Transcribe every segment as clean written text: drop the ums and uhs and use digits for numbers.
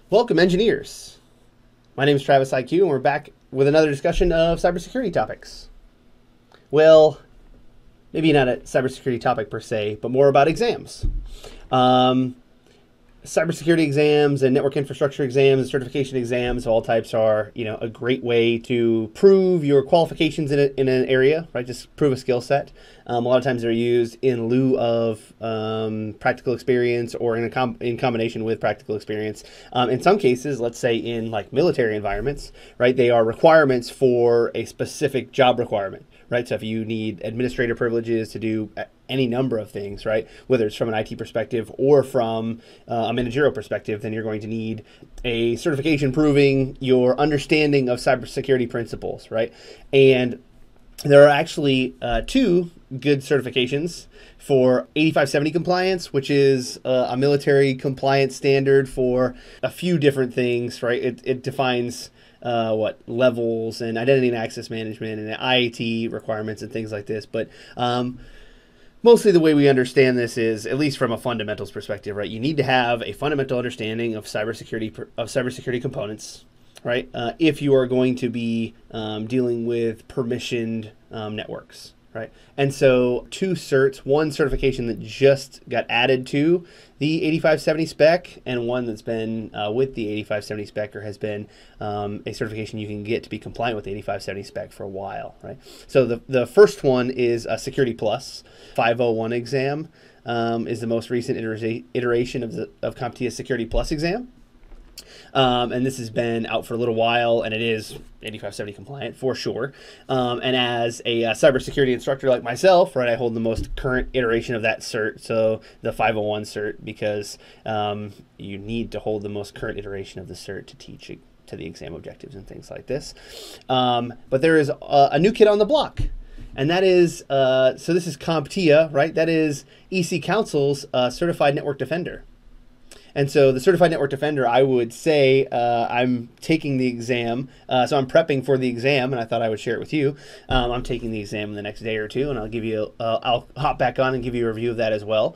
Welcome, engineers. My name is Travis IQ, and we're back with another discussion of cybersecurity topics. Well, maybe not a cybersecurity topic per se, but more about exams. Cybersecurity exams and network infrastructure exams and certification exams of all types are, a great way to prove your qualifications in an area, right? Just prove a skill set. A lot of times they're used in lieu of practical experience or in combination with practical experience. In some cases, let's say in like military environments, right? They are requirements for a specific job requirement, right? So if you need administrator privileges to do any number of things, right? Whether it's from an IT perspective or from a managerial perspective, then you're going to need a certification proving your understanding of cybersecurity principles, right? And there are actually two good certifications for 8570 compliance, which is a military compliance standard for a few different things, right? It defines levels and identity and access management and IAT requirements and things like this. But mostly the way we understand this is, at least from a fundamentals perspective, right? You need to have a fundamental understanding of cybersecurity components, right? If you are going to be dealing with permissioned networks, right? And so two certs, one certification that just got added to the 8570 spec, and one that's been with the 8570 spec or has been a certification you can get to be compliant with the 8570 spec for a while, right? So the first one is a Security Plus 501 exam, is the most recent iteration of CompTIA's Security Plus exam. And this has been out for a little while, and it is 8570 compliant for sure. And as a cybersecurity instructor like myself, right, I hold the most current iteration of that cert, so the 501 cert, because you need to hold the most current iteration of the cert to teach it to the exam objectives and things like this. But there is a new kid on the block. And that is, so this is CompTIA, right? That is EC Council's Certified Network Defender. And so the Certified Network Defender, I would say I'm taking the exam. So I'm prepping for the exam, and I thought I would share it with you. I'm taking the exam in the next day or two, and I'll give you, I'll hop back on and give you a review of that as well.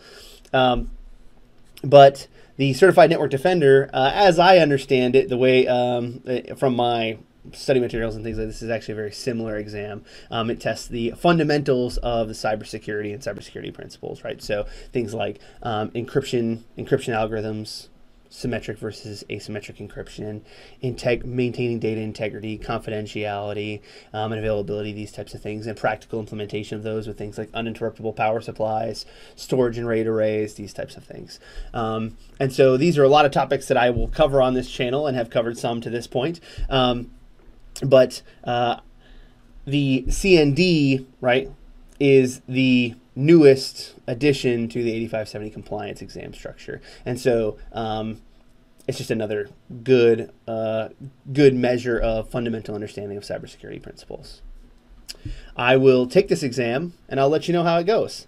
But the Certified Network Defender, as I understand it, the way from my study materials and things like this, is actually a very similar exam. It tests the fundamentals of the cybersecurity and cybersecurity principles, right? So things like encryption algorithms, symmetric versus asymmetric encryption, maintaining data integrity, confidentiality, and availability, these types of things, and practical implementation of those with things like uninterruptible power supplies, storage and RAID arrays, these types of things. And so these are a lot of topics that I will cover on this channel and have covered some to this point. But the CND, right, is the newest addition to the 8570 compliance exam structure. And so it's just another good measure of fundamental understanding of cybersecurity principles. I will take this exam, and I'll let you know how it goes.